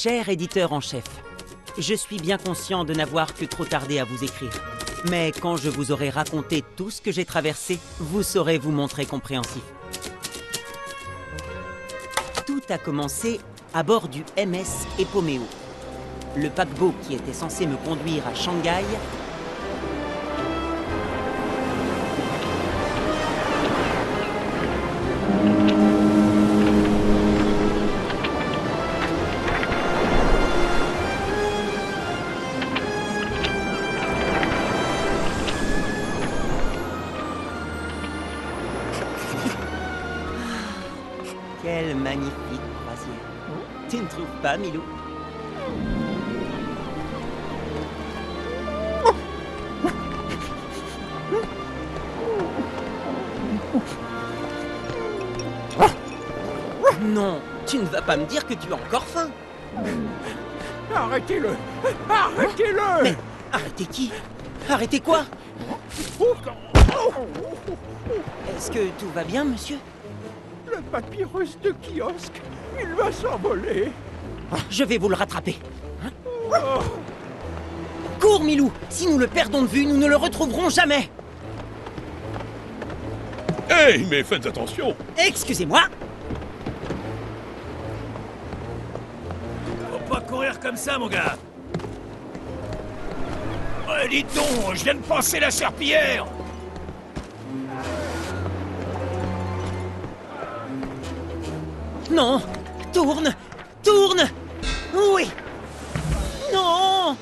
Cher éditeur en chef, je suis bien conscient de n'avoir que trop tardé à vous écrire. Mais quand je vous aurai raconté tout ce que j'ai traversé, vous saurez vous montrer compréhensif. Tout a commencé à bord du MS Epomeo. Le paquebot qui était censé me conduire à Shanghai Quelle magnifique croisière. Tu ne trouves pas, Milou? Non, tu ne vas pas me dire que tu as encore faim. Arrêtez-le! Arrêtez-le! Mais arrêtez qui? Arrêtez quoi? Est-ce que tout va bien, monsieur? Le papyrus de kiosque, il va s'envoler! Je vais vous le rattraper. Oh. Cours, Milou! Si nous le perdons de vue, nous ne le retrouverons jamais! Hey, mais faites attention! Excusez-moi! Faut pas courir comme ça, mon gars! Ouais, dites donc, je viens de passer la serpillière! Non! Tourne! Tourne! Oui! Non!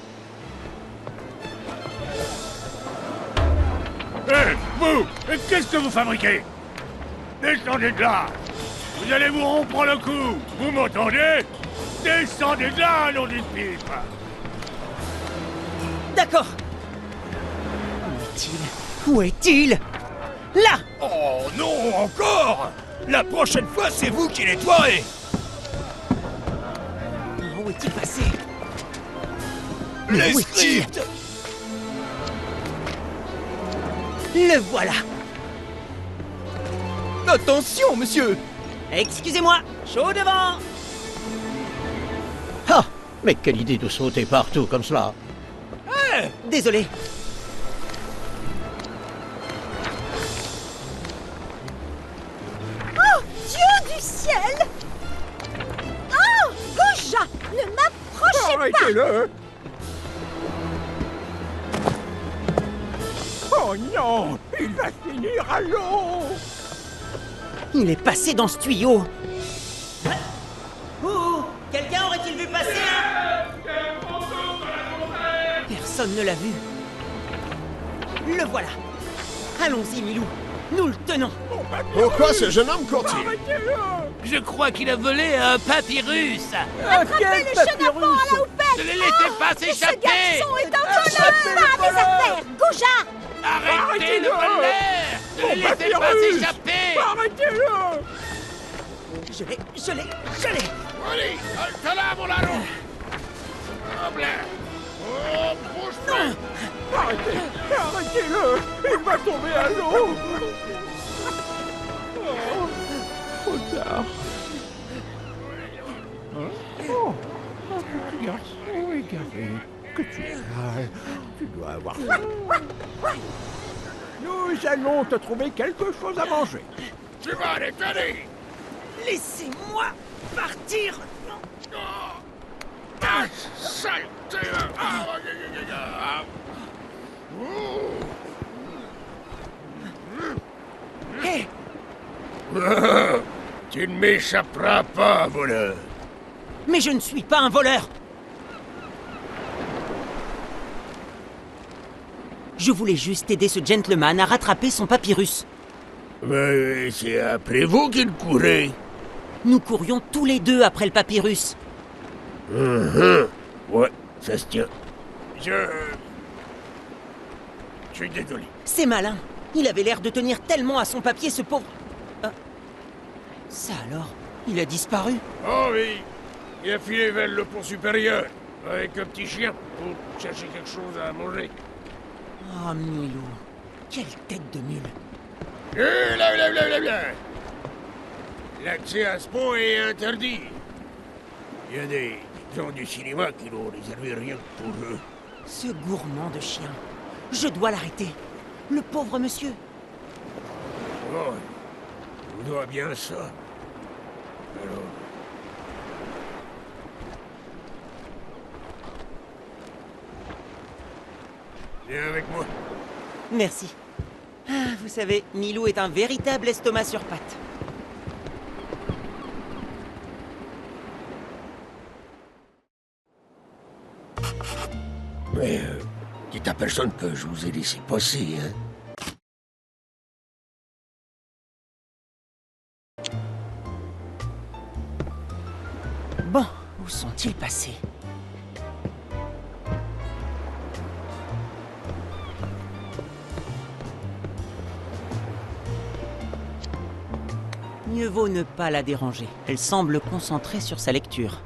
Hé, vous! Qu'est-ce que vous fabriquez? Descendez de là! Vous allez vous rompre le cou! Vous m'entendez? Descendez de là, nom d'une pipe! D'accord! Où est-il? Là! Oh non, encore! La prochaine fois, c'est vous qui nettoierez! Où est-il passé? Les où est-il? scripts! Le voilà! Attention, monsieur! Excusez-moi! Chaud devant! Ah! Mais quelle idée de sauter partout comme cela! Désolé! Oh, Dieu du ciel! Oh, Goja, ne m'approchez pas! Arrêtez-le! Oh non! Il va finir à l'eau! Il est passé dans ce tuyau! Ouh! Quelqu'un aurait-il vu passer Personne ne l'a vu. Le voilà! Allons-y, Milou! Nous le tenons! Pourquoi ce jeune homme court-il? Arrêtez-le! Je crois qu'il a volé un papyrus! Attrapez le chenapan à la houppette! Ne les laissez pas Ce s'échapper! garçon est un voleur! Pas mes affaires! Goja! Arrêtez le Arrêtez-le! voleur! Ne les laissez pas papyrus! s'échapper! Arrêtez-le! Je l'ai! Allez, halte là, mon larron! Hop là! Oh, bouge pas! Arrêtez-le! Il va tomber à l'eau! Oh, trop tard. Oh, un petit garçon égaré. Que tu es là. Tu dois avoir faim. Nous allons te trouver quelque chose à manger. Tu vas aller t'aller! Laissez-moi partir! Ah, saleté! Ah, Hé! Tu ne m'échapperas pas, voleur! Mais je ne suis pas un voleur! Je voulais juste aider ce gentleman à rattraper son papyrus. Mais c'est après vous qu'il courait! Nous courions tous les deux après le papyrus. Ouais, ça se tient. Je suis désolé. C'est malin. Il avait l'air de tenir tellement à son papier, ce pauvre... Ah. Ça alors? Il a disparu? Oh oui, il a filé vers le pont supérieur, avec un petit chien, pour chercher quelque chose à manger. Oh, Milou. Quelle tête de mule. Là. L'accès à ce pont est interdit. Il y a des gens du cinéma qui l'ont réservé rien que pour eux. Ce gourmand de chien. Je dois l'arrêter. Le pauvre monsieur. Oh, je vous dois bien ça. Alors... Viens avec moi. Merci. Ah, vous savez, Milou est un véritable estomac sur pattes. Mais, dites à personne que je vous ai laissé passer, hein. Bon, où sont-ils passés? Mieux vaut ne pas la déranger. Elle semble concentrée sur sa lecture.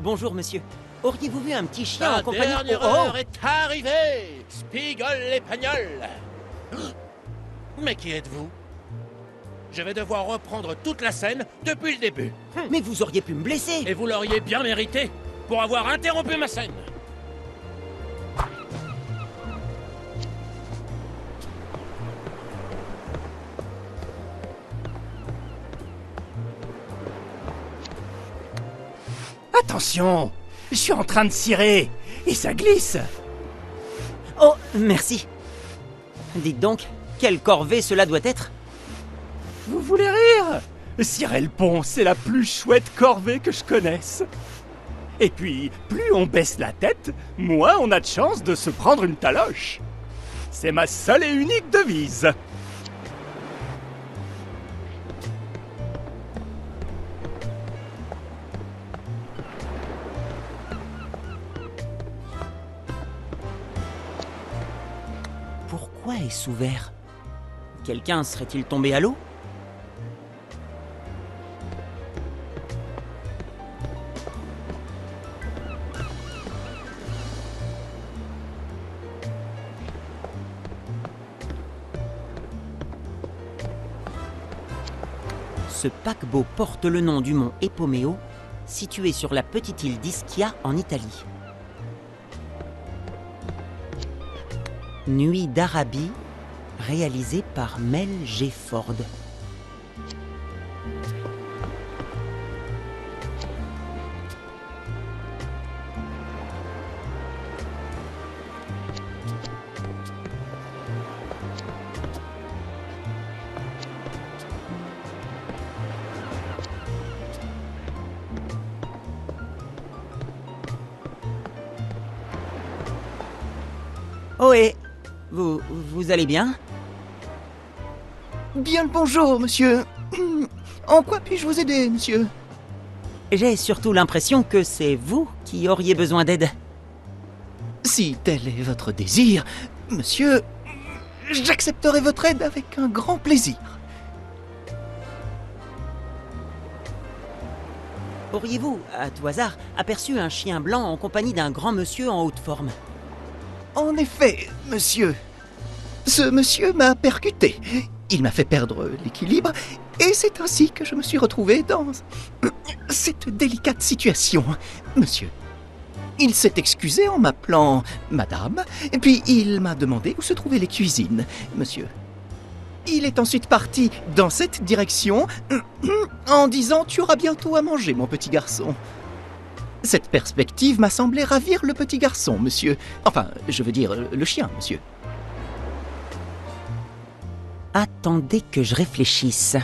Bonjour, monsieur. Auriez-vous vu un petit chien en La compagnie... dernière heure est arrivée, Spiegel l'Épagnol. Mais qui êtes-vous? Je vais devoir reprendre toute la scène depuis le début. Mais vous auriez pu me blesser. Et vous l'auriez bien mérité pour avoir interrompu ma scène. Attention! Je suis en train de cirer et ça glisse. Oh, merci. Dites donc, quelle corvée cela doit être? Vous voulez rire? Cirer le pont, c'est la plus chouette corvée que je connaisse. Et puis, plus on baisse la tête, moins on a de chance de se prendre une taloche. C'est ma seule et unique devise. Pourquoi est-ce ouvert? Quelqu'un serait-il tombé à l'eau? Ce paquebot porte le nom du mont Epomeo, situé sur la petite île d'Ischia en Italie. Nuit d'Arabie, réalisé par Mel G. Ford. Ohé, vous allez bien? Bien le bonjour, monsieur. En quoi puis-je vous aider, monsieur? J'ai surtout l'impression que c'est vous qui auriez besoin d'aide. Si tel est votre désir, monsieur, j'accepterai votre aide avec un grand plaisir. Auriez-vous, à tout hasard, aperçu un chien blanc en compagnie d'un grand monsieur en haute forme? En effet, monsieur. Ce monsieur m'a percuté. Il m'a fait perdre l'équilibre, et c'est ainsi que je me suis retrouvé dans cette délicate situation, monsieur. Il s'est excusé en m'appelant madame, et puis il m'a demandé où se trouvaient les cuisines, monsieur. Il est ensuite parti dans cette direction en disant « Tu auras bientôt à manger, mon petit garçon ». Cette perspective m'a semblé ravir le petit garçon, monsieur. Enfin, je veux dire, le chien, monsieur. Attendez que je réfléchisse.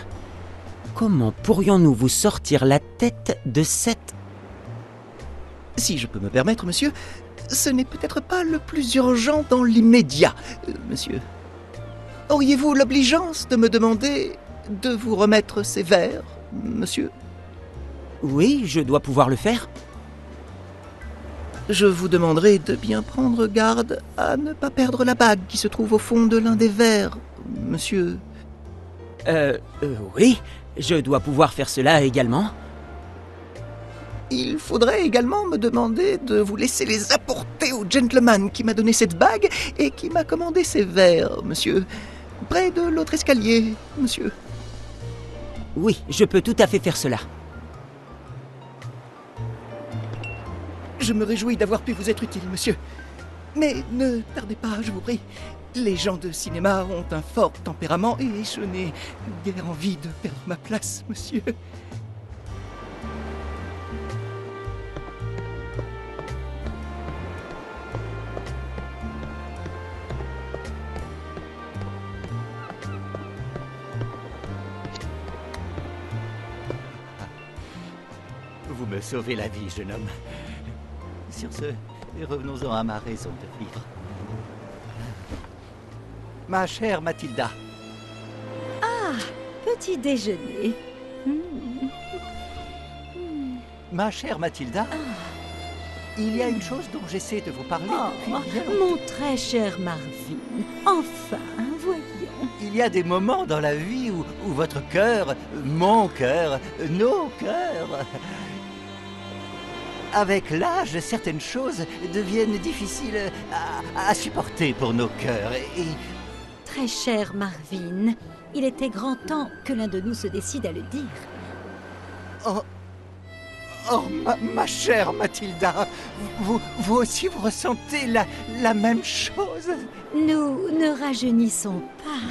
Comment pourrions-nous vous sortir la tête de cette... Si je peux me permettre, monsieur, ce n'est peut-être pas le plus urgent dans l'immédiat, monsieur. Auriez-vous l'obligeance de me demander de vous remettre ces verres, monsieur? Oui, je dois pouvoir le faire. Je vous demanderai de bien prendre garde à ne pas perdre la bague qui se trouve au fond de l'un des verres, monsieur. Oui, je dois pouvoir faire cela également. Il faudrait également me demander de vous laisser les apporter au gentleman qui m'a donné cette bague et qui m'a commandé ces verres, monsieur. Près de l'autre escalier, monsieur. Oui, je peux tout à fait faire cela. Je me réjouis d'avoir pu vous être utile, monsieur. Mais ne tardez pas, je vous prie. Les gens de cinéma ont un fort tempérament et je n'ai guère envie de perdre ma place, monsieur. Vous me sauvez la vie, jeune homme. Sur ce, revenons-en à ma raison de vivre. Ma chère Mathilda. Petit déjeuner. Ma chère Mathilda. Il y a une chose dont j'essaie de vous parler depuis bien longtemps. Mon très cher Marvin. Enfin, voyons. Il y a des moments dans la vie où votre cœur, mon cœur, nos cœurs... Avec l'âge, certaines choses deviennent difficiles à supporter pour nos cœurs et... Très cher Marvin, il était grand temps que l'un de nous se décide à le dire. Ma chère Mathilda, vous aussi vous ressentez la même chose? Nous ne rajeunissons pas.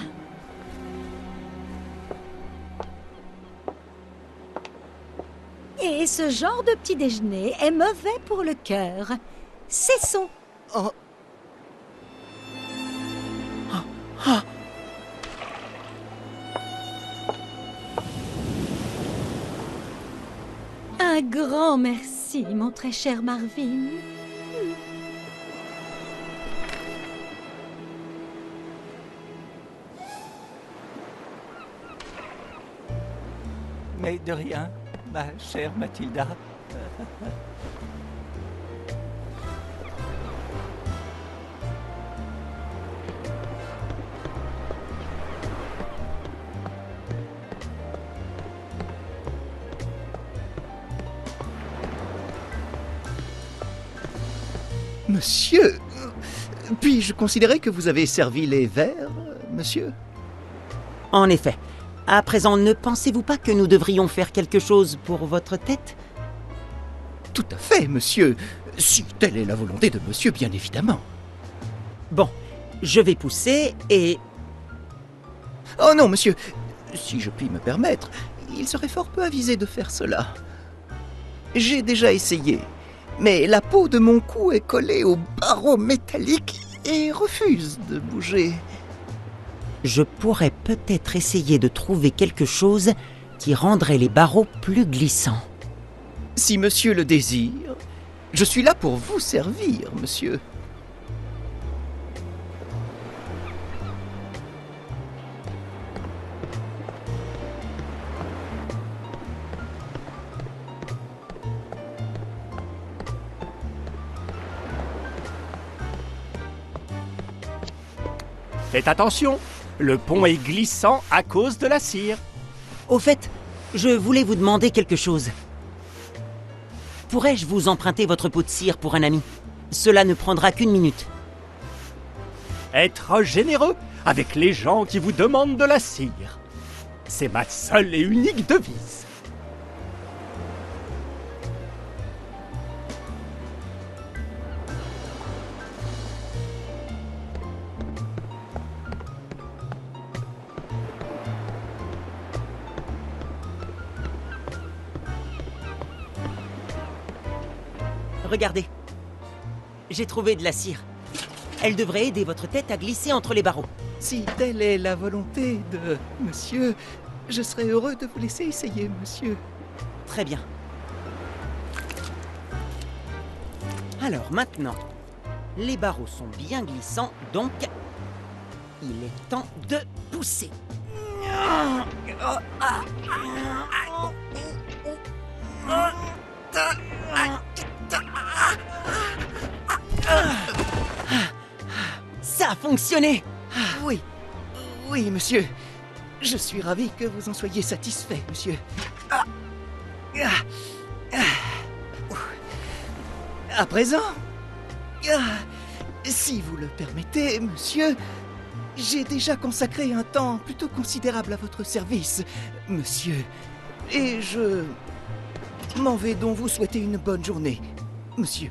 Et ce genre de petit déjeuner est mauvais pour le cœur. Cessons. Un grand merci, mon très cher Marvin. Mais de rien, ma chère Mathilda. Monsieur, puis-je considérer que vous avez servi les verres, monsieur? En effet. À présent, ne pensez-vous pas que nous devrions faire quelque chose pour votre tête? Tout à fait, monsieur. Si telle est la volonté de monsieur, bien évidemment. Bon, je vais pousser et... Oh non, monsieur. Si je puis me permettre, il serait fort peu avisé de faire cela. J'ai déjà essayé, mais la peau de mon cou est collée au barreau métallique et refuse de bouger. Je pourrais peut-être essayer de trouver quelque chose qui rendrait les barreaux plus glissants. Si monsieur le désire, je suis là pour vous servir, monsieur. Faites attention, le pont est glissant à cause de la cire. Au fait, je voulais vous demander quelque chose. Pourrais-je vous emprunter votre pot de cire pour un ami? Cela ne prendra qu'une minute. Être généreux avec les gens qui vous demandent de la cire. C'est ma seule et unique devise. Regardez. J'ai trouvé de la cire. Elle devrait aider votre tête à glisser entre les barreaux. Si telle est la volonté de monsieur, je serais heureux de vous laisser essayer, monsieur. Très bien. Alors maintenant, les barreaux sont bien glissants, donc il est temps de pousser. Ça a fonctionné. Oui, Oui, monsieur. Je suis ravi que vous en soyez satisfait, monsieur. Ah. Ah. Ah. À présent, si vous le permettez, monsieur, j'ai déjà consacré un temps plutôt considérable à votre service, monsieur. Et je m'en vais donc vous souhaiter une bonne journée, monsieur.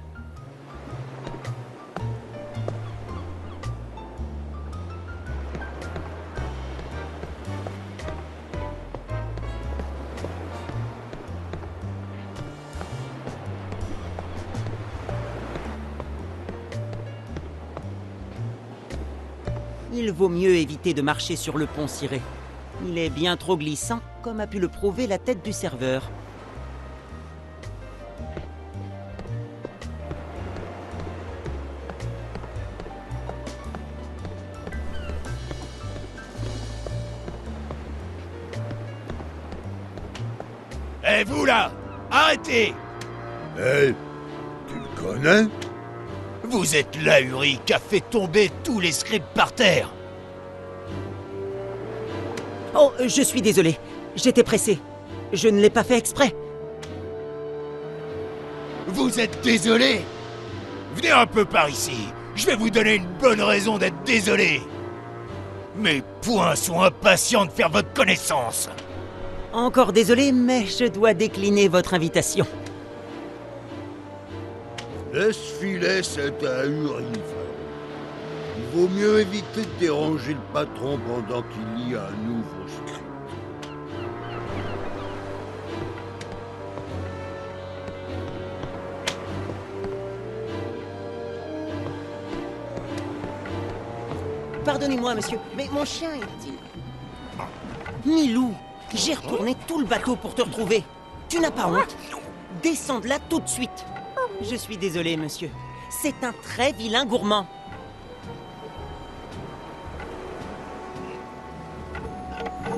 Il vaut mieux éviter de marcher sur le pont ciré. Il est bien trop glissant, comme a pu le prouver la tête du serveur. Eh vous là, arrêtez! Eh, tu le connais? Vous êtes l'ahuri qui a fait tomber tous les scripts par terre. Oh, je suis désolé. J'étais pressé. Je ne l'ai pas fait exprès. Vous êtes désolé? Venez un peu par ici. Je vais vous donner une bonne raison d'être désolé. Mes poings sont impatients de faire votre connaissance. Encore désolé, mais je dois décliner votre invitation. Laisse filer cet ahuri. Il vaut mieux éviter de déranger le patron pendant qu'il lit un nouveau script. Pardonnez-moi, monsieur, mais mon chien est-il... Milou, j'ai retourné tout le bateau pour te retrouver. Tu n'as pas honte? Descends de là tout de suite. Je suis désolé, monsieur. C'est un très vilain gourmand.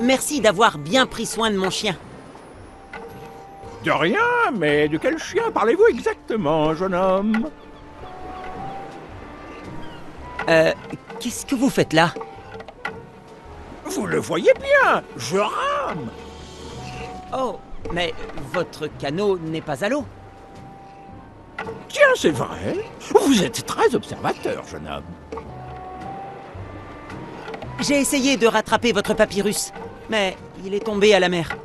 Merci d'avoir bien pris soin de mon chien. De rien, mais de quel chien parlez-vous exactement, jeune homme? Qu'est-ce que vous faites là? Vous le voyez bien, je rame. Oh, mais votre canot n'est pas à l'eau. Tiens, c'est vrai. Vous êtes très observateur, jeune homme. J'ai essayé de rattraper votre papyrus, mais il est tombé à la mer.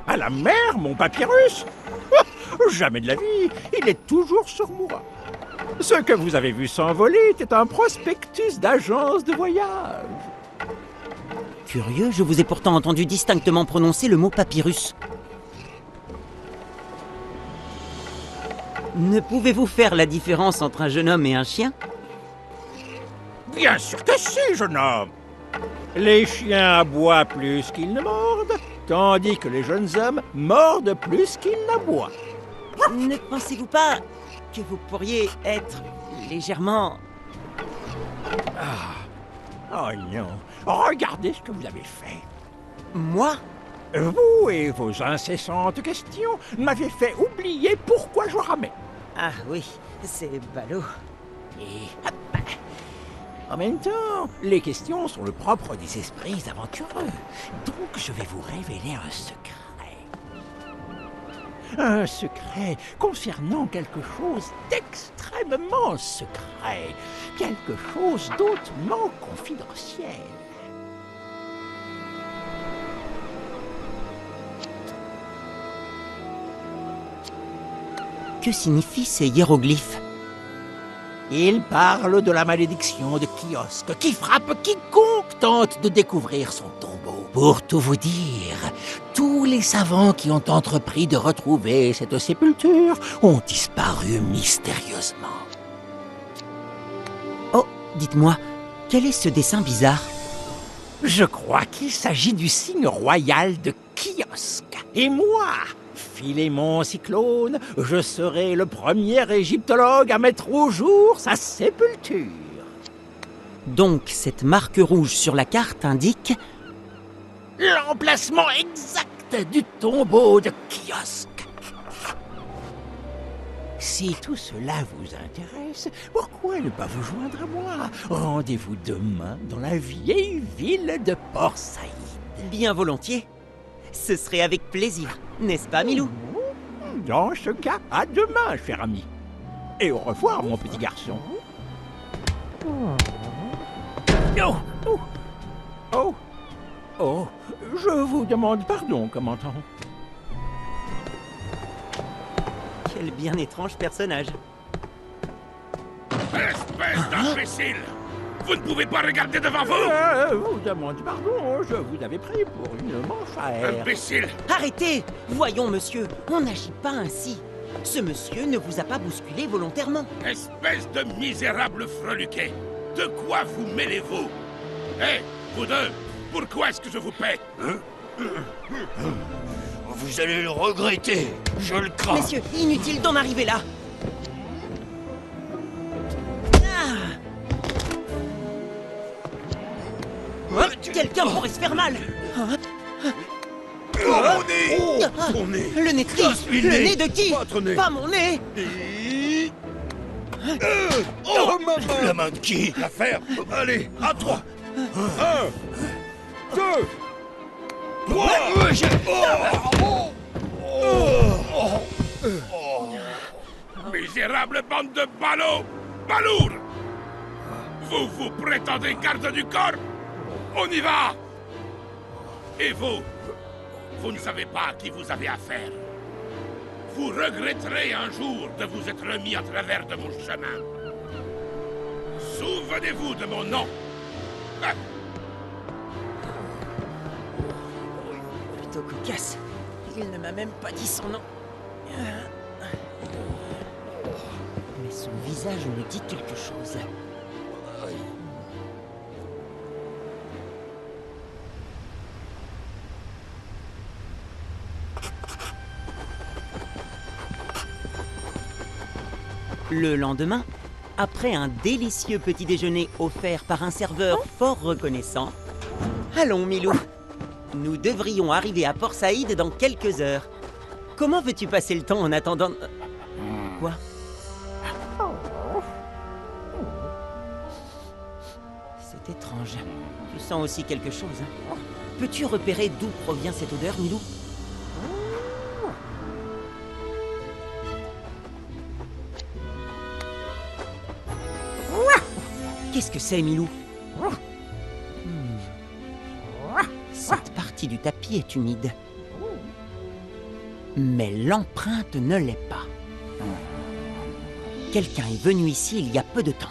À la mer, mon papyrus? Oh, jamais de la vie, il est toujours sur moi. Ce que vous avez vu s'envoler était un prospectus d'agence de voyage. Curieux, je vous ai pourtant entendu distinctement prononcer le mot papyrus. Ne pouvez-vous faire la différence entre un jeune homme et un chien? Bien sûr que si, jeune homme. Les chiens aboient plus qu'ils ne mordent, tandis que les jeunes hommes mordent plus qu'ils n'aboient. Ne pensez-vous pas que vous pourriez être légèrement... Oh non, regardez ce que vous avez fait. Moi? Vous et vos incessantes questions m'avaient fait oublier pourquoi je ramais. Ah oui, c'est ballot. Et hop. En même temps, les questions sont le propre des esprits aventureux. Donc je vais vous révéler un secret. Un secret concernant quelque chose d'extrêmement secret. Quelque chose d'autrement confidentiel. Que signifient ces hiéroglyphes? Il parle de la malédiction de Kiosque qui frappe quiconque tente de découvrir son tombeau. Pour tout vous dire, tous les savants qui ont entrepris de retrouver cette sépulture ont disparu mystérieusement. Oh, dites-moi, quel est ce dessin bizarre? Je crois qu'il s'agit du signe royal de Kiosque. Et moi, Philémon Cyclone, je serai le premier égyptologue à mettre au jour sa sépulture. Donc, cette marque rouge sur la carte indique... l'emplacement exact du tombeau de Kiosque. Si tout cela vous intéresse, pourquoi ne pas vous joindre à moi? Rendez-vous demain dans la vieille ville de Port-Saïd. Bien volontiers. Ce serait avec plaisir, n'est-ce pas, Milou? Dans ce cas, à demain, cher ami. Et au revoir, mon petit garçon. Oh, oh, oh, oh, je vous demande pardon, commandant. Quel bien étrange personnage. Espèce d'imbécile! Vous ne pouvez pas regarder devant vous! Vous demande pardon, je vous avais pris pour une manche à air. Imbécile! Arrêtez! Voyons, monsieur, on n'agit pas ainsi. Ce monsieur ne vous a pas bousculé volontairement. Espèce de misérable freluquet! De quoi vous mêlez-vous? Hé, vous deux, pourquoi est-ce que je vous paie? Vous allez le regretter, je le crains. Messieurs, inutile d'en arriver là. Quelqu'un pourrait se faire mal. Mon nez! Ton nez! Le nez de qui? Casse-lui le Le nez. nez de qui? Votre nez. Pas mon nez. Oh, ma main! La main de qui? L'affaire! Allez, à trois! 1, 2, 3! Misérable bande de ballots! Balourds! Vous prétendez garde du corps? On y va! Et vous ne savez pas à qui vous avez affaire. Vous regretterez un jour de vous être mis à travers de mon chemin. Souvenez-vous de mon nom. Ah. Plutôt cocasse. Il ne m'a même pas dit son nom. Mais son visage me dit quelque chose. Le lendemain, après un délicieux petit déjeuner offert par un serveur fort reconnaissant... Allons, Milou. Nous devrions arriver à Port-Saïd dans quelques heures. Comment veux-tu passer le temps en attendant... Quoi? C'est étrange. Tu sens aussi quelque chose, hein? Peux-tu repérer d'où provient cette odeur, Milou? Qu'est-ce que c'est, Milou? Cette partie du tapis est humide. Mais l'empreinte ne l'est pas. Quelqu'un est venu ici il y a peu de temps.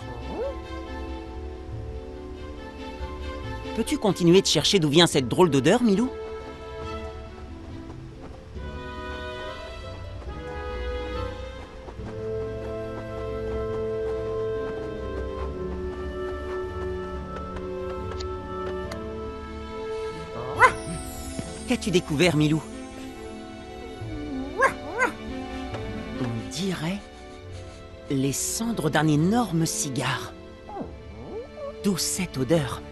Peux-tu continuer de chercher d'où vient cette drôle d'odeur, Milou? Qu'as-tu découvert, Milou? On dirait les cendres d'un énorme cigare. D'où cette odeur?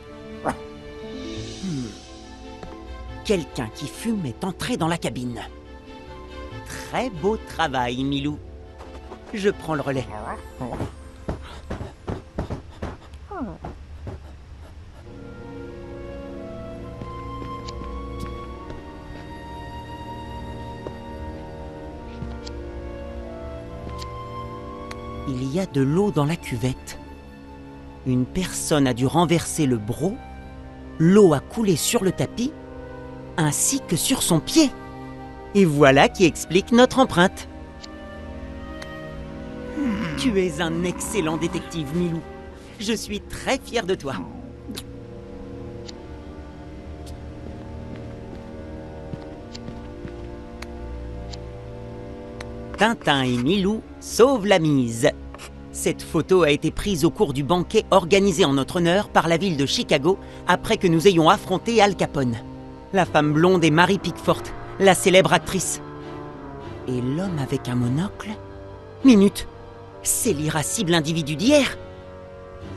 Quelqu'un qui fume est entré dans la cabine. Très beau travail, Milou. Je prends le relais. Il y a de l'eau dans la cuvette. Une personne a dû renverser le broc. L'eau a coulé sur le tapis, ainsi que sur son pied. Et voilà qui explique notre empreinte. Tu es un excellent détective, Milou. Je suis très fier de toi. Tintin et Milou sauvent la mise. Cette photo a été prise au cours du banquet organisé en notre honneur par la ville de Chicago après que nous ayons affronté Al Capone. La femme blonde est Mary Pickford, la célèbre actrice. Et l'homme avec un monocle? Minute, c'est l'irascible individu d'hier.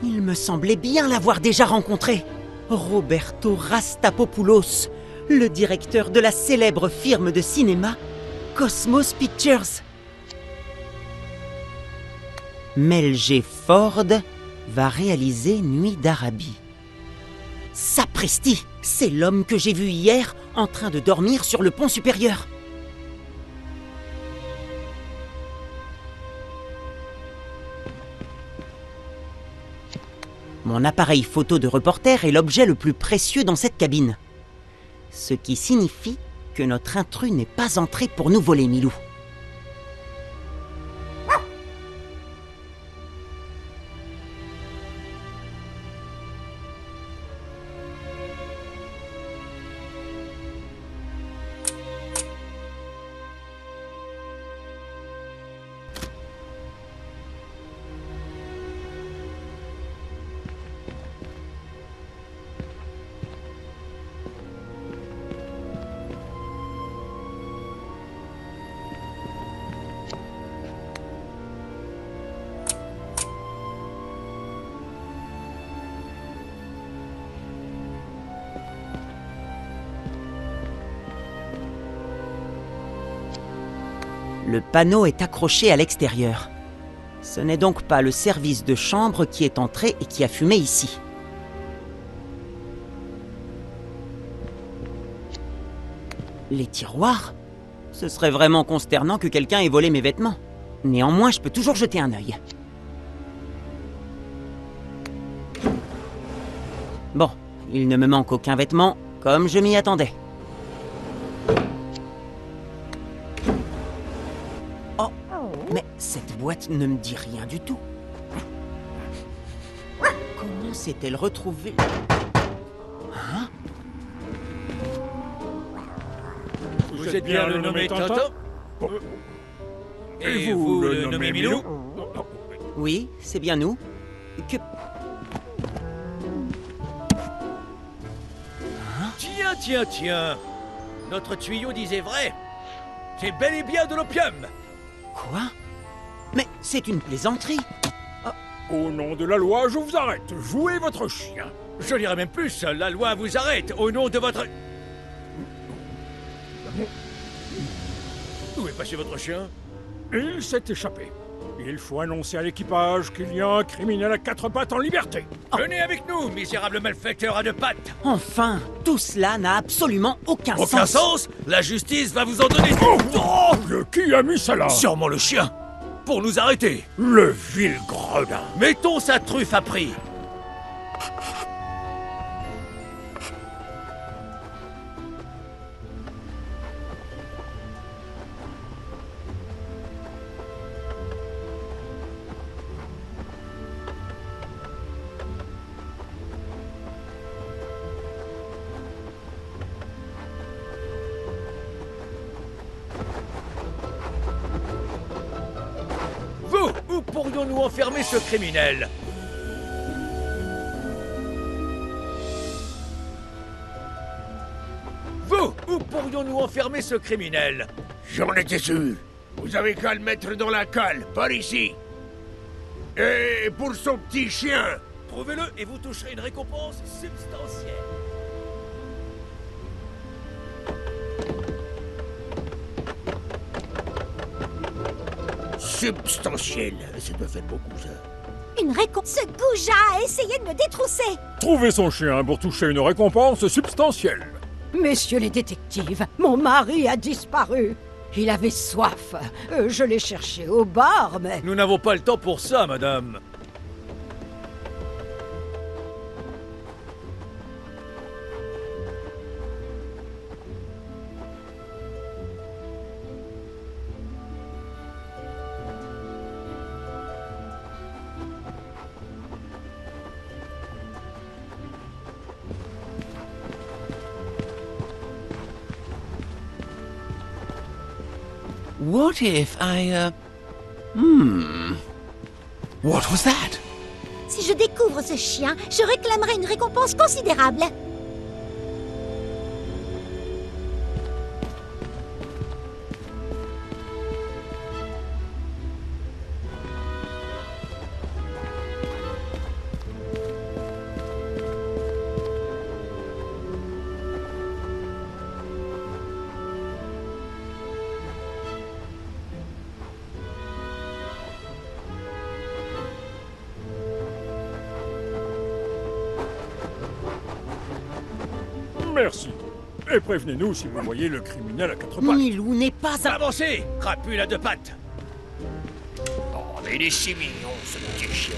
Il me semblait bien l'avoir déjà rencontré. Roberto Rastapopoulos, le directeur de la célèbre firme de cinéma Cosmos Pictures. Mel G. Ford va réaliser Nuit d'Arabie. Sapristi! C'est l'homme que j'ai vu hier en train de dormir sur le pont supérieur. Mon appareil photo de reporter est l'objet le plus précieux dans cette cabine. Ce qui signifie que notre intrus n'est pas entré pour nous voler, Milou. Le panneau est accroché à l'extérieur. Ce n'est donc pas le service de chambre qui est entré et qui a fumé ici. Les tiroirs? Ce serait vraiment consternant que quelqu'un ait volé mes vêtements. Néanmoins, je peux toujours jeter un œil. Bon, il ne me manque aucun vêtement, comme je m'y attendais. Mais cette boîte ne me dit rien du tout. Comment s'est-elle retrouvée? Hein? Vous êtes bien le nommé Tintin? Et vous le nommez Milou? Oui, c'est bien nous. Que... Tiens. Notre tuyau disait vrai. C'est bel et bien de l'opium. Quoi? Mais c'est une plaisanterie. Au nom de la loi, je vous arrête. Jouez votre chien. Je dirais même plus, la loi vous arrête au nom de votre... Où est passé votre chien? Il s'est échappé. Il faut annoncer à l'équipage qu'il y a un criminel à quatre pattes en liberté. Venez avec nous, misérable malfaiteur à deux pattes. Enfin, tout cela n'a absolument aucun sens. Aucun sens? La justice va vous en donner... Qui a mis ça là? Sûrement le chien. Pour nous arrêter. Le vil gredin. Mettons sa truffe à prix. Où pourrions-nous enfermer ce criminel? Où pourrions-nous enfermer ce criminel? J'en étais sûr. Vous avez qu'à le mettre dans la cale, par ici. Et pour son petit chien. Trouvez-le et vous toucherez une récompense substantielle. Substantiel, ça doit faire beaucoup, ça. Une récompense. Ce goujat a essayé de me détrousser. Trouvez son chien pour toucher une récompense substantielle. Messieurs les détectives, mon mari a disparu. Il avait soif. Je l'ai cherché au bar, mais... Nous n'avons pas le temps pour ça, madame. What if I, What was that? Si je découvre ce chien, je réclamerai une récompense considérable. Merci. Et prévenez-nous si vous voyez le criminel à quatre pattes. Milou n'est pas un... Avancez, crapule à deux pattes. Oh, mais il est si mignon, ce petit chien.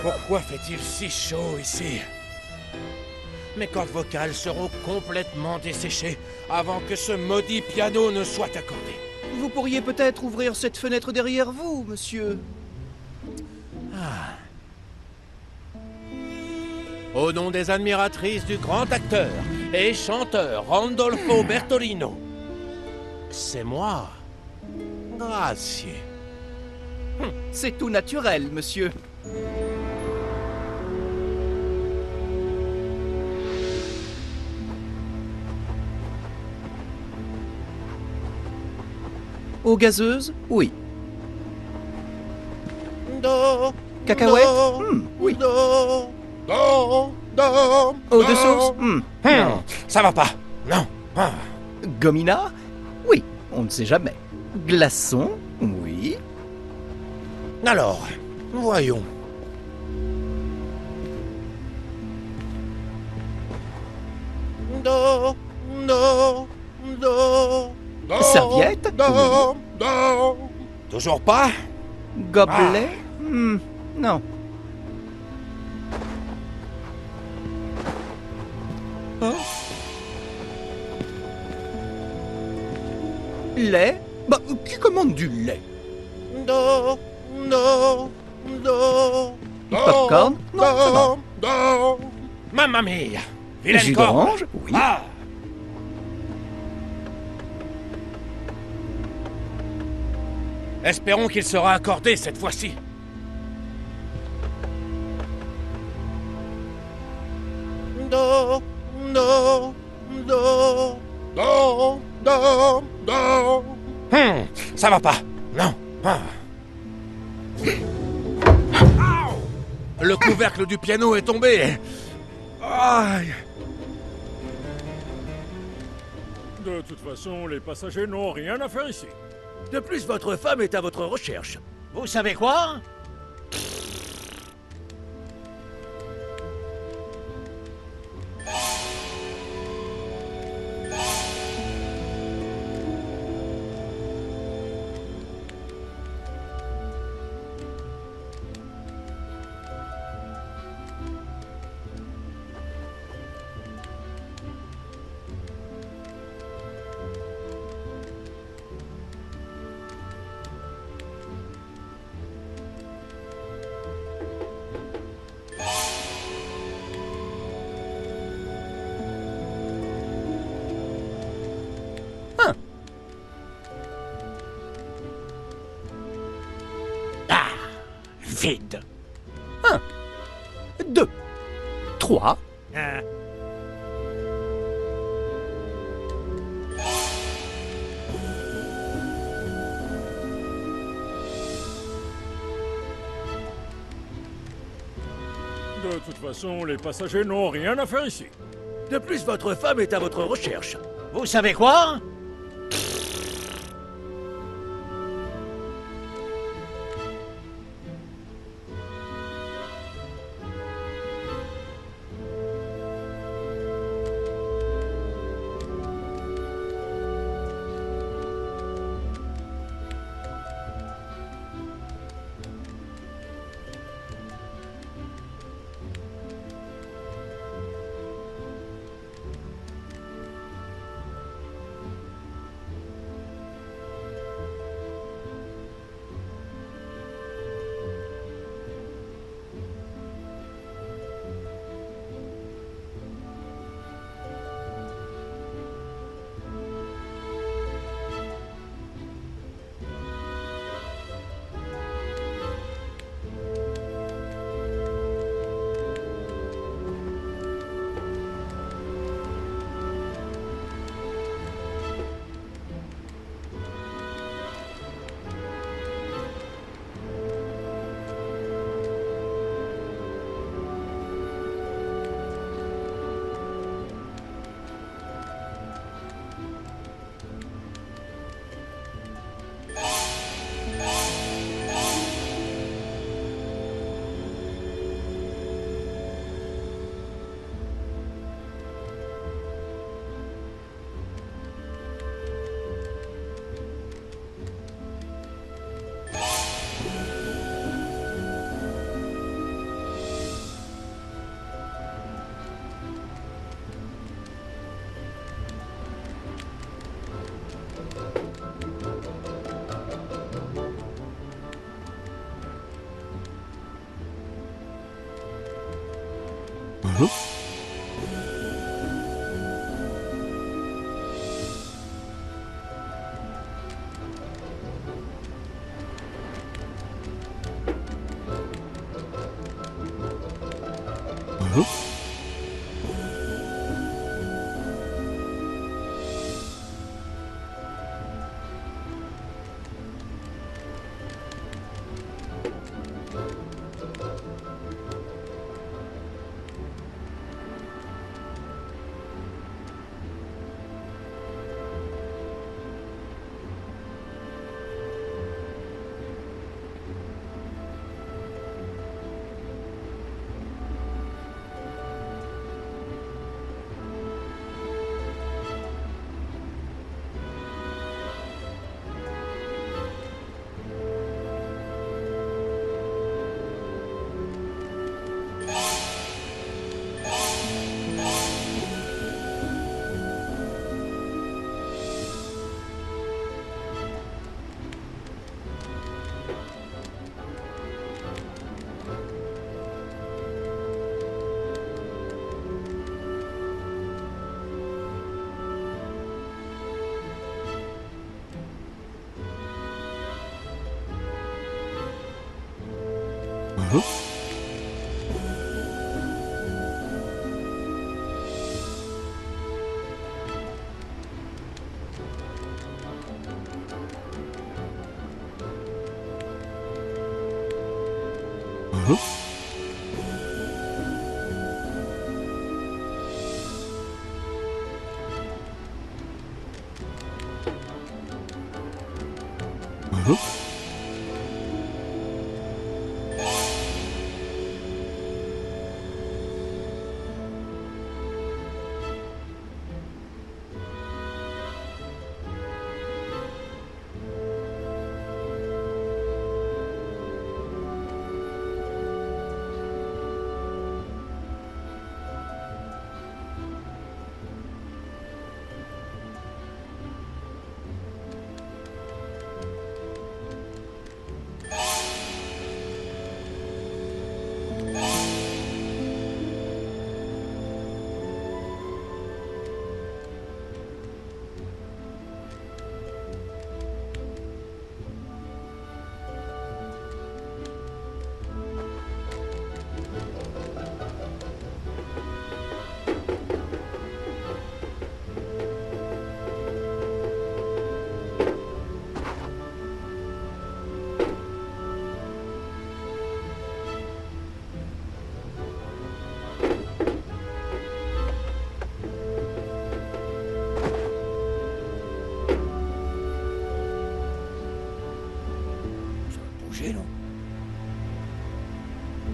Pourquoi fait-il si chaud ici? Mes cordes vocales seront complètement desséchées avant que ce maudit piano ne soit accordé. Vous pourriez peut-être ouvrir cette fenêtre derrière vous, monsieur. Au nom des admiratrices du grand acteur et chanteur Randolfo Bertolino, c'est moi, Gracieux. C'est tout naturel, monsieur. Eau gazeuse? Oui. Cacahuètes? Oui. Eau de source? Non. Ça va pas. Non. Gomina? Oui, on ne sait jamais. Glaçon? Oui. Alors, voyons. Serviette? Oui. Toujours pas? Gobelet? Non. Lait? Bah, qui commande du lait? Popcorn? Non, ça va. Mamma mia! Vilaine Jus corne. d'orange? Oui. Ah. Espérons qu'il sera accordé cette fois-ci. Ça va pas. Non. Le couvercle du piano est tombé. Aïe. De toute façon, les passagers n'ont rien à faire ici. De plus, votre femme est à votre recherche. Vous savez quoi? Vide. 1, 2, 3. De toute façon, les passagers n'ont rien à faire ici. De plus, votre femme est à votre recherche. Vous savez quoi?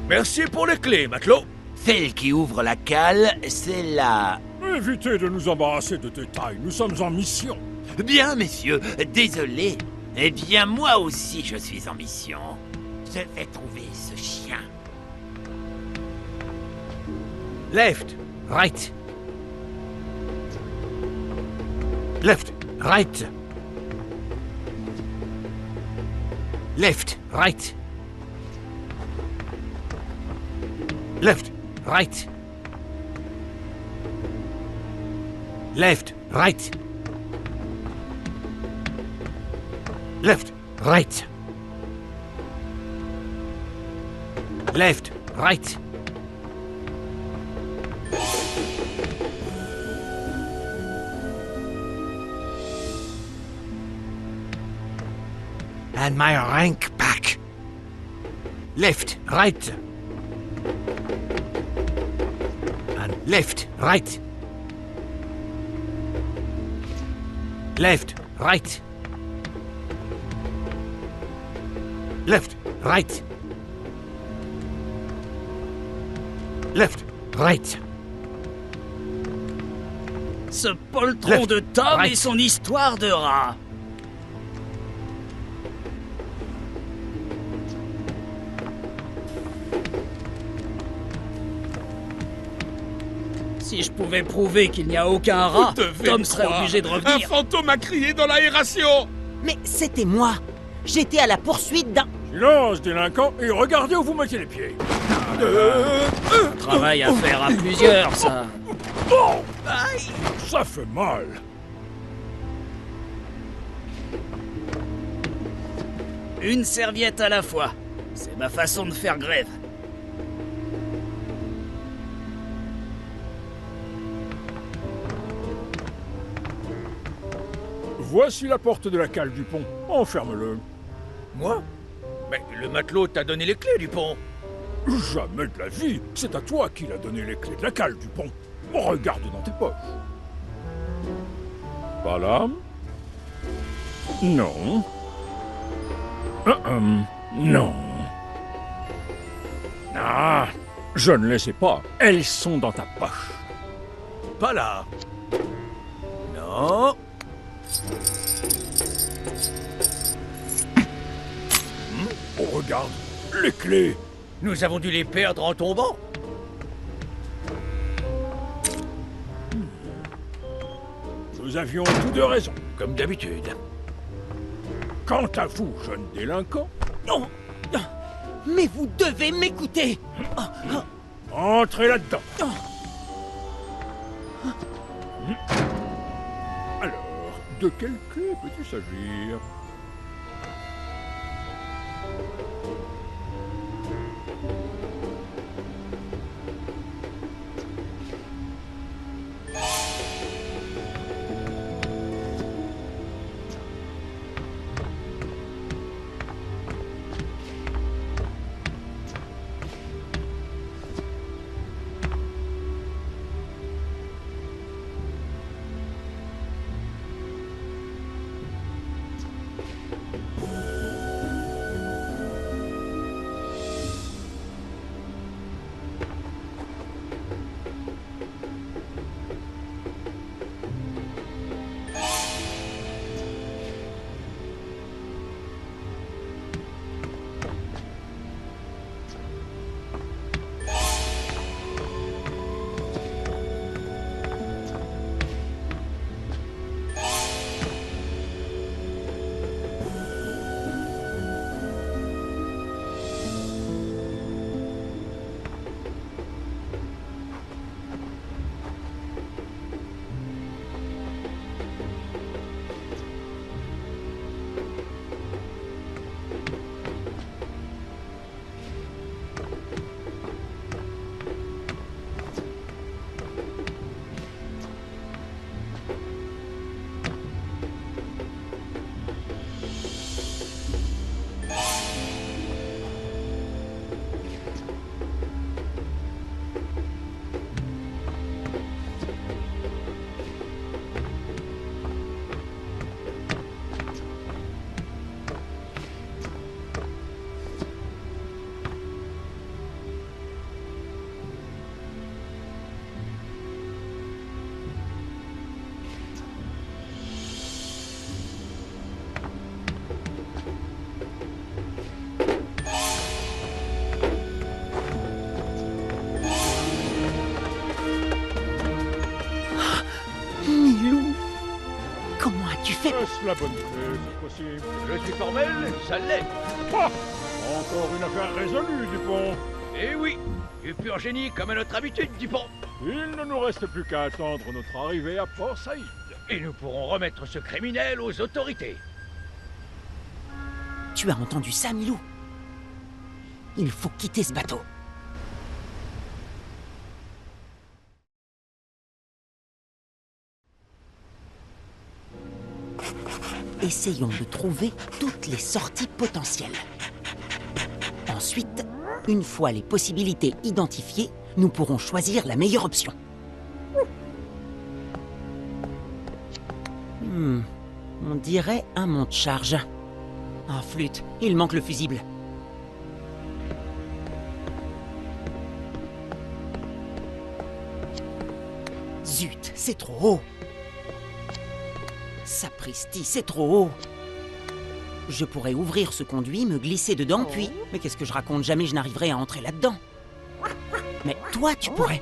Merci pour les clés, matelot. Celle qui ouvre la cale, c'est la... Évitez de nous embarrasser de détails, nous sommes en mission. Bien, messieurs, désolé. Eh bien, moi aussi, je suis en mission. Je vais trouver ce chien. Left, right. Left, right. Left, right. Left, right. Left, right. Left, right. Left, right. And my rank back. Left, right. And left, right. Left, right. Left, right. Left, right. Ce poltron de Tom et son histoire de rat. Si je pouvais prouver qu'il n'y a aucun rat, Tom serait obligé de revenir. Un fantôme a crié dans l'aération. Mais c'était moi. J'étais à la poursuite d'un... Silence, délinquant, et regardez où vous mettez les pieds. Travail à faire à plusieurs, ça. Ça fait mal. Une serviette à la fois. C'est ma façon de faire grève. Voici la porte de la cale du pont. Enferme-le. Moi? Mais le matelot t'a donné les clés du pont. Jamais de la vie. C'est à toi qu'il a donné les clés de la cale du pont. Regarde dans tes poches. Pas là? Non. Non. Ah, je ne les sais pas. Elles sont dans ta poche. Pas là. Non. Oh, regarde, les clés. Nous avons dû les perdre en tombant. Nous avions tous deux raison. Comme d'habitude. Quant à vous, jeune délinquant... Non. Mais vous devez m'écouter. Entrez là-dedans. Alors, de quelle clé peut-il s'agir? Est-ce la bonne clé, cette fois-ci? Je suis formel, ça l'est. Ah, encore une affaire résolue, Dupont. Eh oui, du pur génie comme à notre habitude, Dupont. Il ne nous reste plus qu'à attendre notre arrivée à Port Saïd. Et nous pourrons remettre ce criminel aux autorités. Tu as entendu ça, Milou? Il faut quitter ce bateau. Essayons de trouver toutes les sorties potentielles. Ensuite, une fois les possibilités identifiées, nous pourrons choisir la meilleure option. On dirait un monte-charge. Ah, flûte, il manque le fusible. Zut, c'est trop haut. Sapristi, c'est trop haut. Je pourrais ouvrir ce conduit, me glisser dedans, puis... Mais qu'est-ce que je raconte? Jamais je n'arriverai à entrer là-dedans. Mais toi, tu pourrais.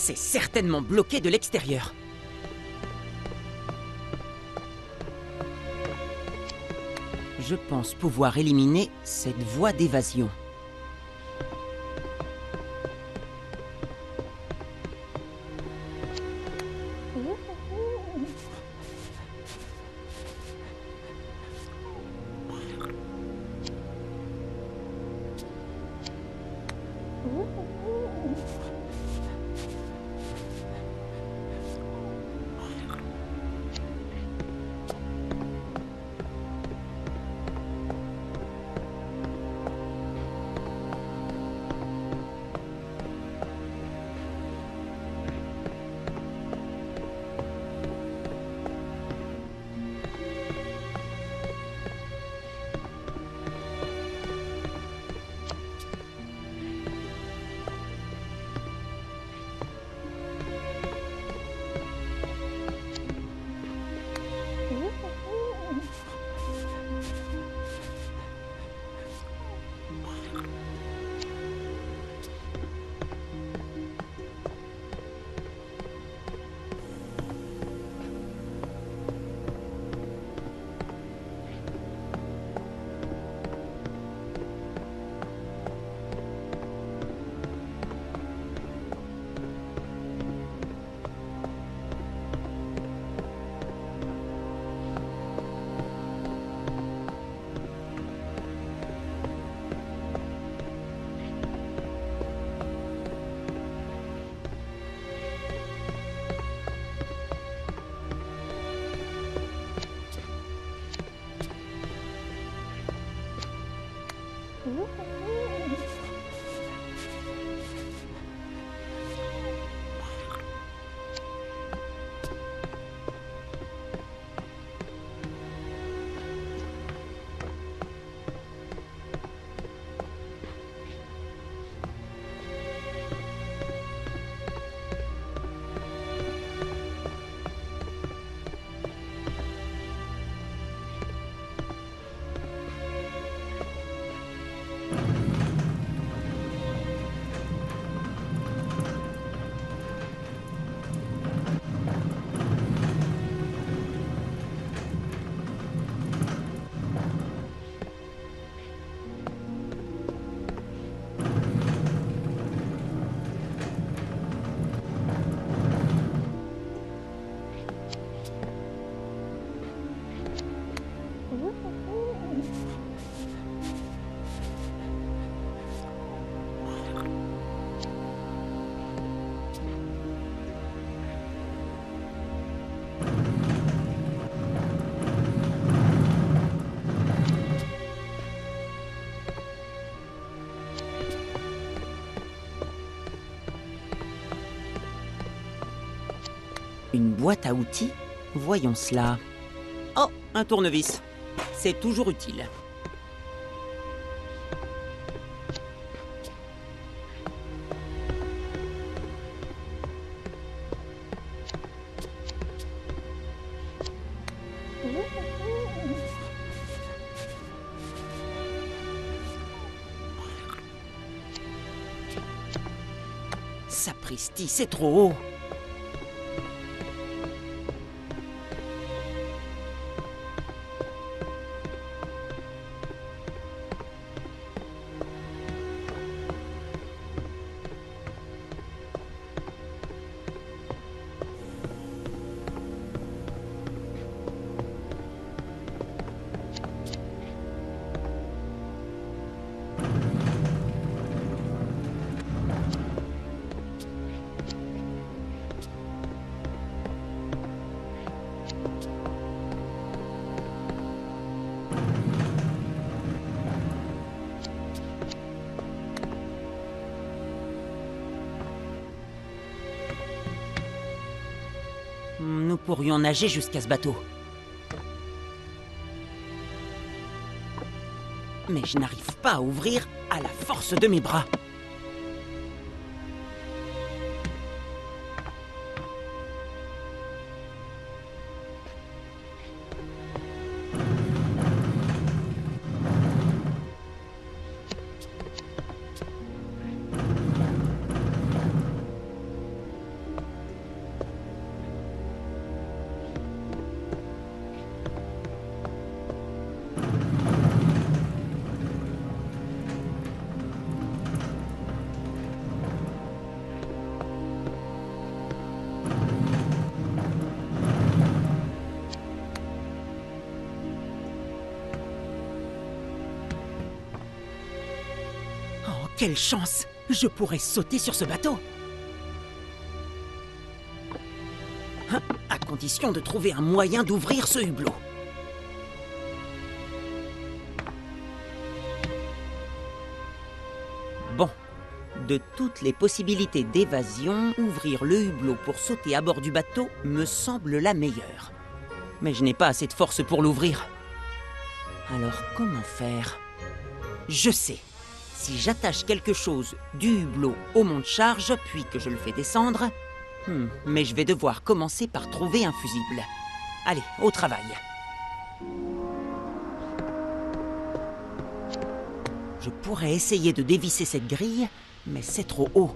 C'est certainement bloqué de l'extérieur. Je pense pouvoir éliminer cette voie d'évasion. Une boîte à outils? Voyons cela. Oh, un tournevis. C'est toujours utile. Sapristi, c'est trop haut. Nous pourrions nager jusqu'à ce bateau. Mais je n'arrive pas à ouvrir à la force de mes bras. Quelle chance! Je pourrais sauter sur ce bateau. Hein, à condition de trouver un moyen d'ouvrir ce hublot. Bon, de toutes les possibilités d'évasion, ouvrir le hublot pour sauter à bord du bateau me semble la meilleure. Mais je n'ai pas assez de force pour l'ouvrir. Alors comment faire? Je sais. Si j'attache quelque chose du hublot au monte-charge, puis que je le fais descendre... mais je vais devoir commencer par trouver un fusible. Allez, au travail. Je pourrais essayer de dévisser cette grille, mais c'est trop haut.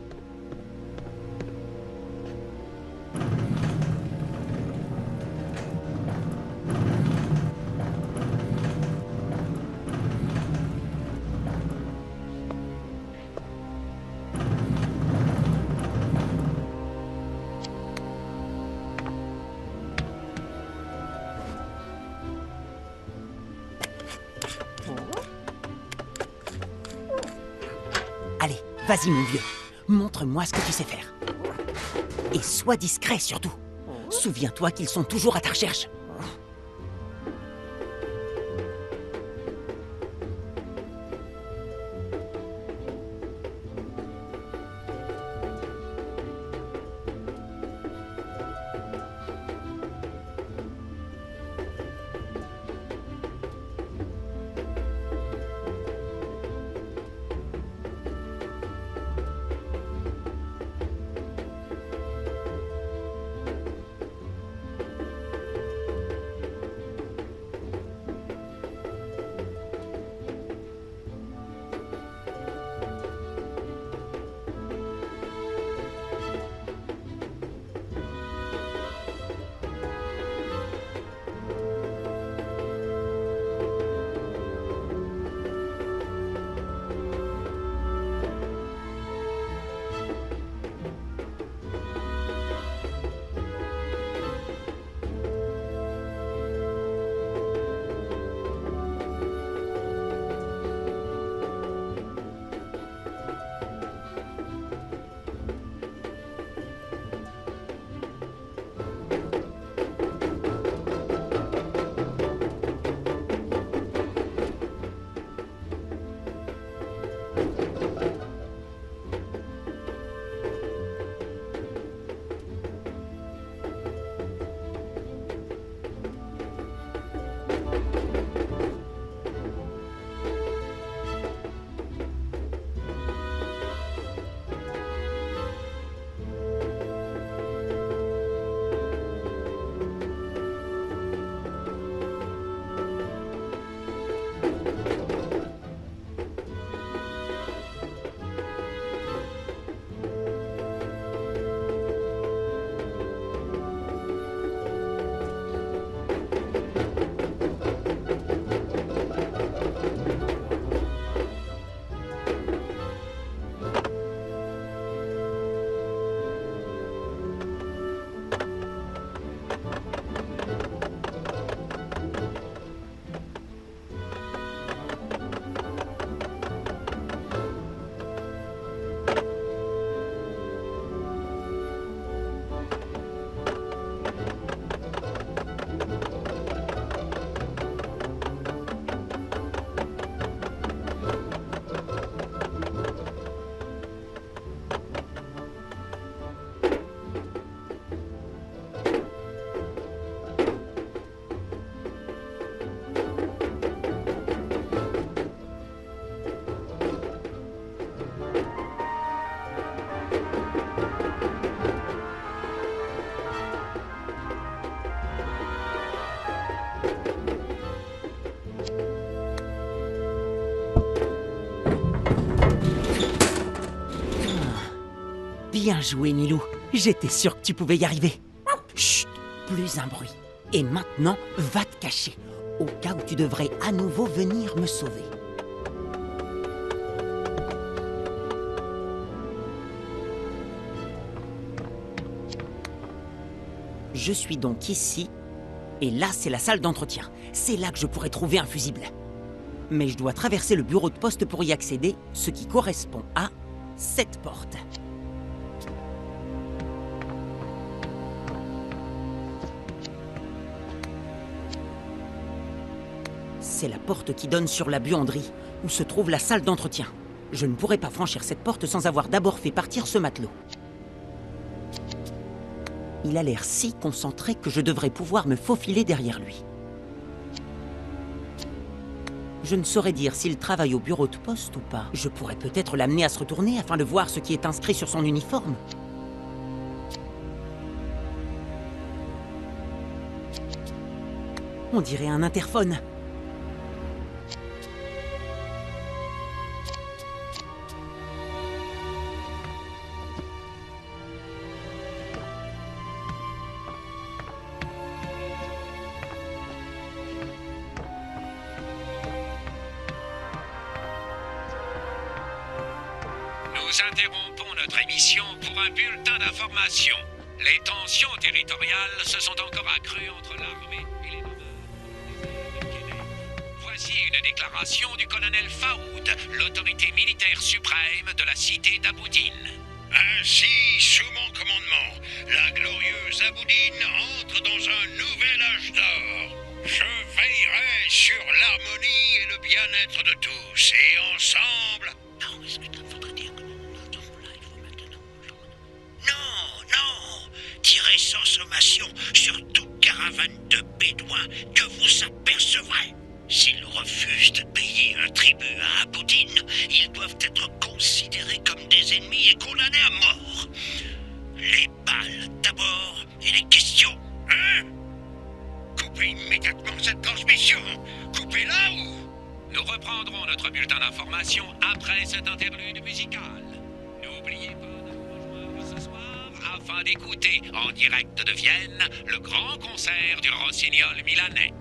Allez, vas-y mon vieux, montre-moi ce que tu sais faire. Et sois discret surtout. Souviens-toi qu'ils sont toujours à ta recherche. Bien joué, Milou. J'étais sûr que tu pouvais y arriver. Chut, plus un bruit. Et maintenant, va te cacher, au cas où tu devrais à nouveau venir me sauver. Je suis donc ici, et là c'est la salle d'entretien. C'est là que je pourrais trouver un fusible. Mais je dois traverser le bureau de poste pour y accéder, ce qui correspond à cette porte. C'est la porte qui donne sur la buanderie, où se trouve la salle d'entretien. Je ne pourrai pas franchir cette porte sans avoir d'abord fait partir ce matelot. Il a l'air si concentré que je devrais pouvoir me faufiler derrière lui. Je ne saurais dire s'il travaille au bureau de poste ou pas. Je pourrais peut-être l'amener à se retourner afin de voir ce qui est inscrit sur son uniforme. On dirait un interphone. Nous interrompons notre émission pour un bulletin d'information. Les tensions territoriales se sont encore accrues entre l'armée et les nomades du Québec. Voici une déclaration du colonel Faoud, l'autorité militaire suprême de la cité d'Aboudine. Ainsi, sous mon commandement, la glorieuse Aboudine entre dans un nouvel âge d'or. Je veillerai sur l'harmonie et le bien-être de tous, et ensemble... Non, est-ce que tu faudrait dire que non, tirez sans sommation sur toute caravane de bédouins que vous apercevrez. S'ils refusent de payer un tribut à Aboudine, ils doivent être considérés comme des ennemis et condamnés à mort. Les balles d'abord et les questions, hein? Coupez immédiatement cette transmission. Coupez-la ou... Nous reprendrons notre bulletin d'information après cet interlude musical. N'oubliez pas de nous rejoindre ce soir afin d'écouter en direct de Vienne le grand concert du Rossignol milanais.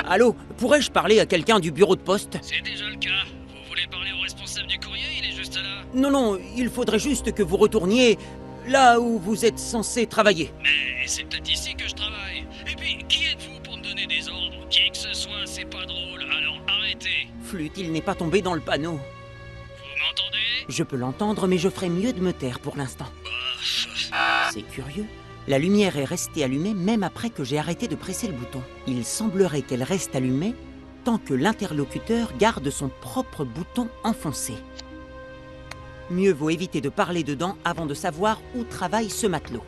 Allô, pourrais-je parler à quelqu'un du bureau de poste? C'est déjà le cas. Vous voulez parler au responsable du courrier? Il est juste là. Non, il faudrait juste que vous retourniez là où vous êtes censé travailler. Mais c'est peut-être ici que je travaille. Et puis, qui êtes-vous pour me donner des ordres? Qui que ce soit, c'est pas drôle, alors arrêtez. Flûte, il n'est pas tombé dans le panneau. Vous m'entendez? Je peux l'entendre, mais je ferai mieux de me taire pour l'instant. C'est curieux. La lumière est restée allumée même après que j'ai arrêté de presser le bouton. Il semblerait qu'elle reste allumée tant que l'interlocuteur garde son propre bouton enfoncé. Mieux vaut éviter de parler dedans avant de savoir où travaille ce matelot.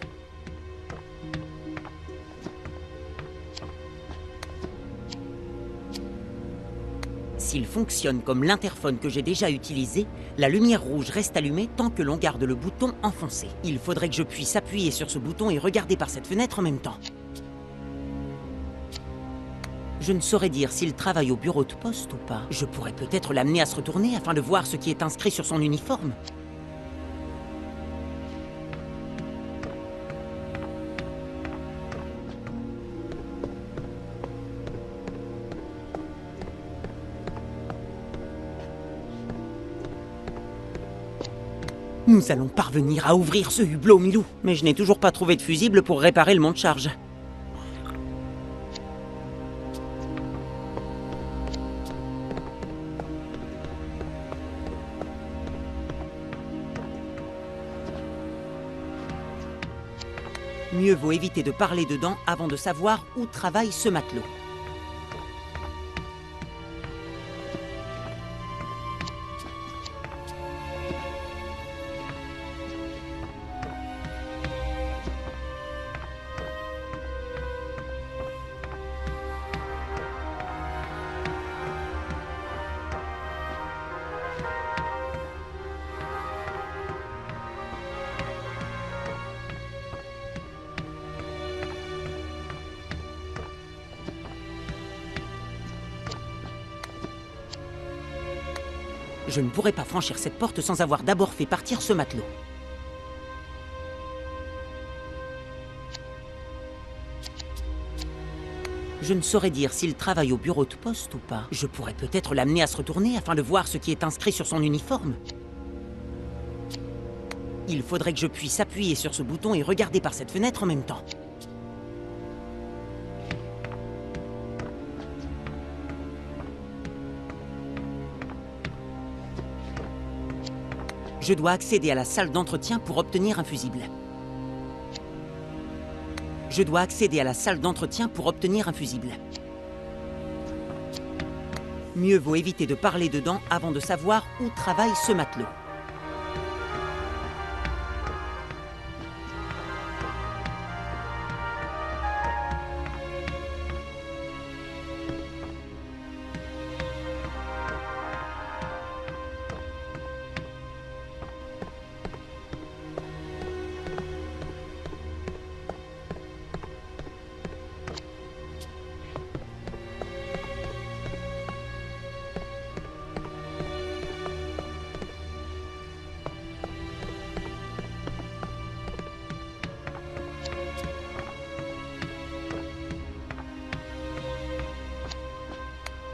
S'il fonctionne comme l'interphone que j'ai déjà utilisé, la lumière rouge reste allumée tant que l'on garde le bouton enfoncé. Il faudrait que je puisse appuyer sur ce bouton et regarder par cette fenêtre en même temps. Je ne saurais dire s'il travaille au bureau de poste ou pas. Je pourrais peut-être l'amener à se retourner afin de voir ce qui est inscrit sur son uniforme. Nous allons parvenir à ouvrir ce hublot, Milou. Mais je n'ai toujours pas trouvé de fusible pour réparer le monte-charge. Mieux vaut éviter de parler dedans avant de savoir où travaille ce matelot. Je ne pourrai pas franchir cette porte sans avoir d'abord fait partir ce matelot. Je ne saurais dire s'il travaille au bureau de poste ou pas. Je pourrais peut-être l'amener à se retourner afin de voir ce qui est inscrit sur son uniforme. Il faudrait que je puisse appuyer sur ce bouton et regarder par cette fenêtre en même temps. Je dois accéder à la salle d'entretien pour obtenir un fusible. Je dois accéder à la salle d'entretien pour obtenir un fusible. Mieux vaut éviter de parler dedans avant de savoir où travaille ce matelot.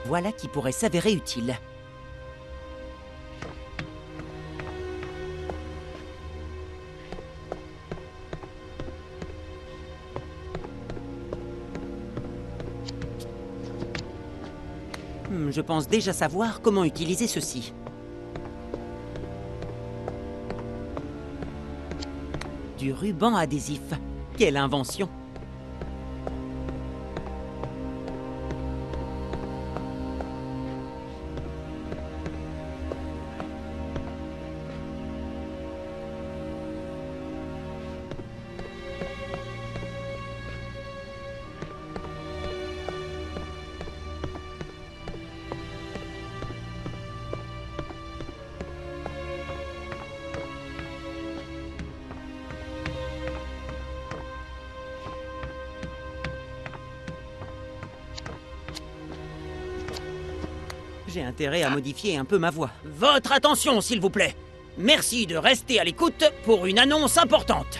Voilà qui pourrait s'avérer utile. Je pense déjà savoir comment utiliser ceci. Du ruban adhésif. Quelle invention! J'ai intérêt à modifier un peu ma voix. Votre attention, s'il vous plaît. Merci de rester à l'écoute pour une annonce importante.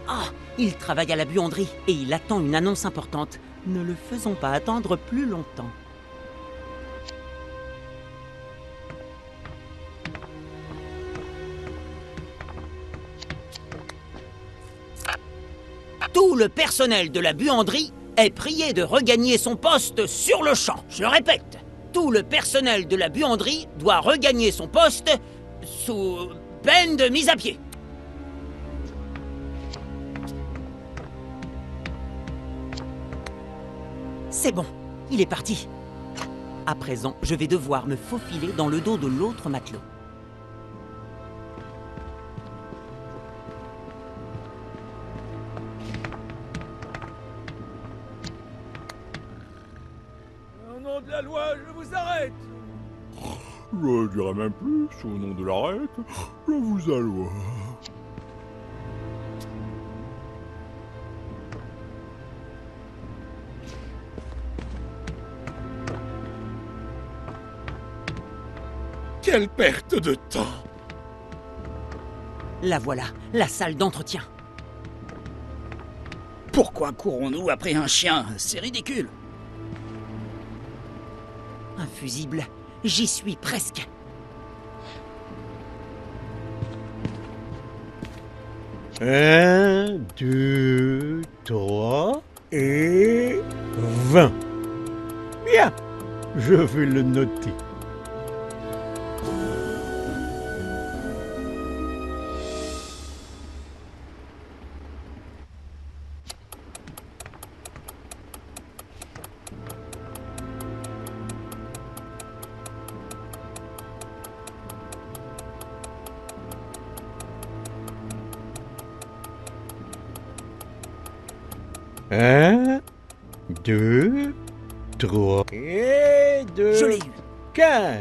Ah, il travaille à la buanderie et il attend une annonce importante. Ne le faisons pas attendre plus longtemps. Tout le personnel de la buanderie est prié de regagner son poste sur le champ. Je répète, tout le personnel de la buanderie doit regagner son poste sous peine de mise à pied. C'est bon, il est parti. À présent, je vais devoir me faufiler dans le dos de l'autre matelot. Au nom de la loi, je vous arrête. Je dirais même plus, au nom de l'arrête, je vous alloie. Quelle perte de temps! La voilà, la salle d'entretien. Pourquoi courons-nous après un chien? C'est ridicule. Un fusible, j'y suis presque. Un, 2, 3 et 20. Bien, je vais le noter. Un, 2, 3 et 2. Je l'ai eu. 15.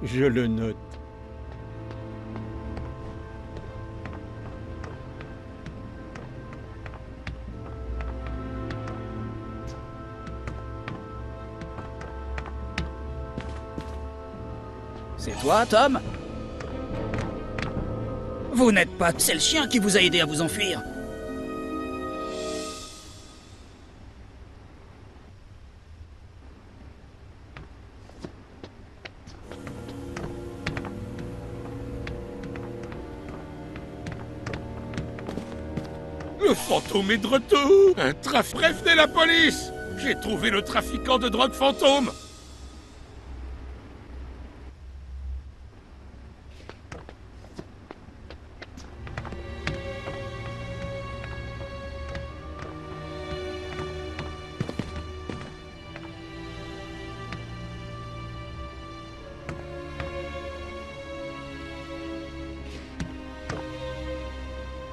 Je le note. C'est toi, Tom? Vous n'êtes pas... C'est le chien qui vous a aidé à vous enfuir. Le fantôme est de retour. Prévenez la police. J'ai trouvé le trafiquant de drogue fantôme.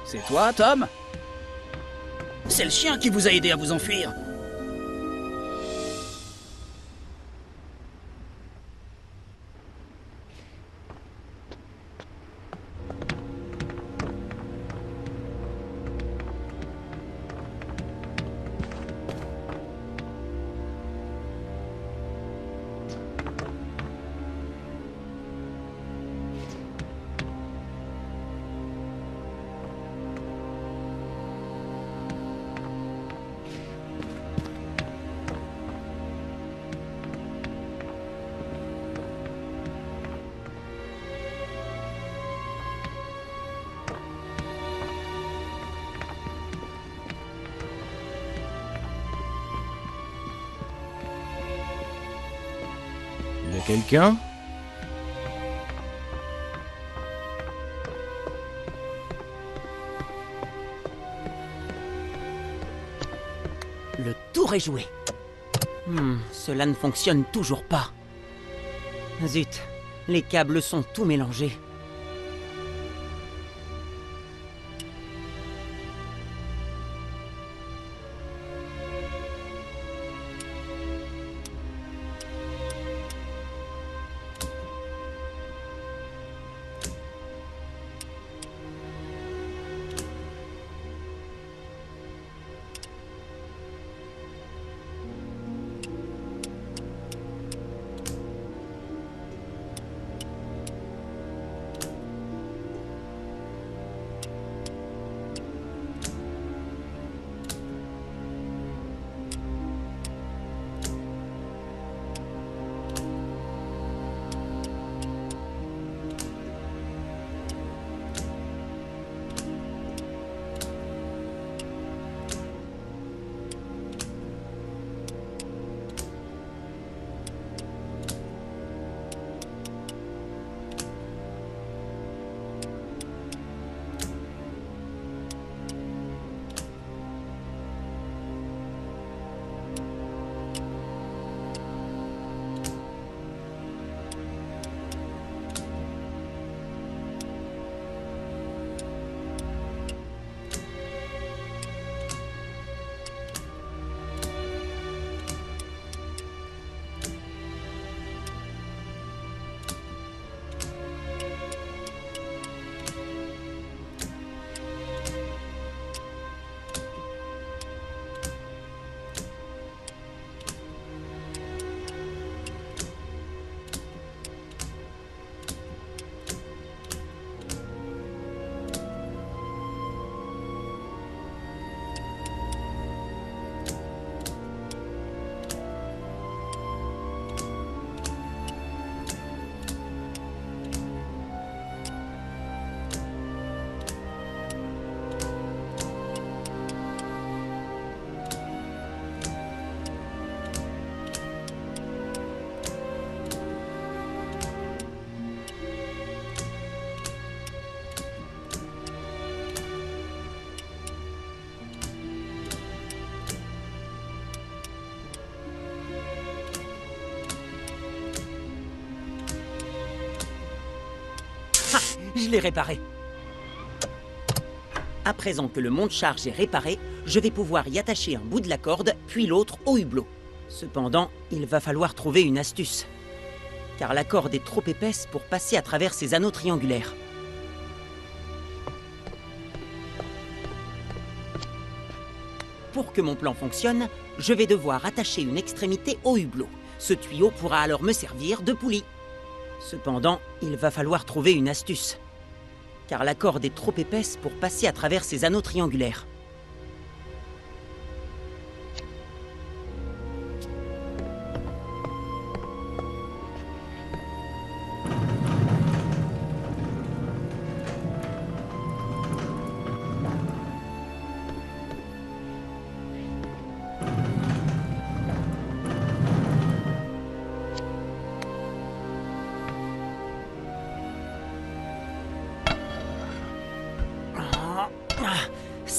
C'est toi, Tom? C'est le chien qui vous a aidé à vous enfuir. Y a quelqu'un? Le tour est joué. Cela ne fonctionne toujours pas. Zut, les câbles sont tout mélangés. Je l'ai réparé. À présent que le monte-charge est réparé, je vais pouvoir y attacher un bout de la corde, puis l'autre au hublot. Cependant, il va falloir trouver une astuce. Car la corde est trop épaisse pour passer à travers ces anneaux triangulaires. Pour que mon plan fonctionne, je vais devoir attacher une extrémité au hublot. Ce tuyau pourra alors me servir de poulie. Cependant, il va falloir trouver une astuce. Car la corde est trop épaisse pour passer à travers ces anneaux triangulaires.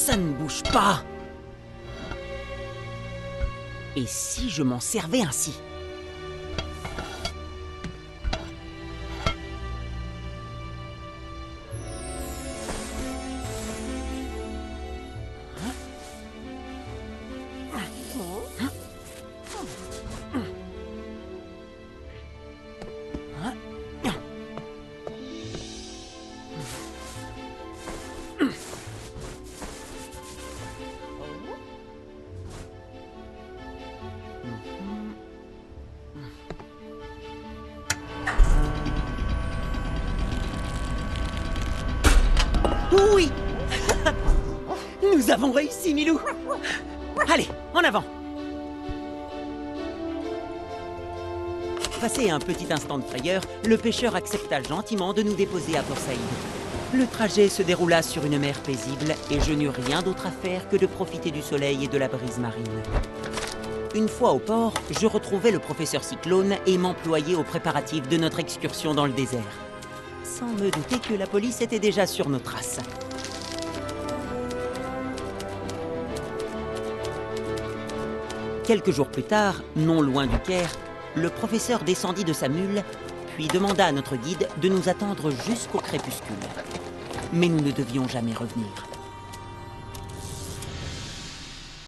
Ça ne bouge pas. Et si je m'en servais ainsi? Oui! Nous avons réussi, Milou! Allez, en avant! Passé un petit instant de frayeur, le pêcheur accepta gentiment de nous déposer à Port Saïd. Le trajet se déroula sur une mer paisible et je n'eus rien d'autre à faire que de profiter du soleil et de la brise marine. Une fois au port, je retrouvai le professeur Cyclone et m'employai aux préparatifs de notre excursion dans le désert. Sans me douter que la police était déjà sur nos traces. Quelques jours plus tard, non loin du Caire, le professeur descendit de sa mule, puis demanda à notre guide de nous attendre jusqu'au crépuscule. Mais nous ne devions jamais revenir.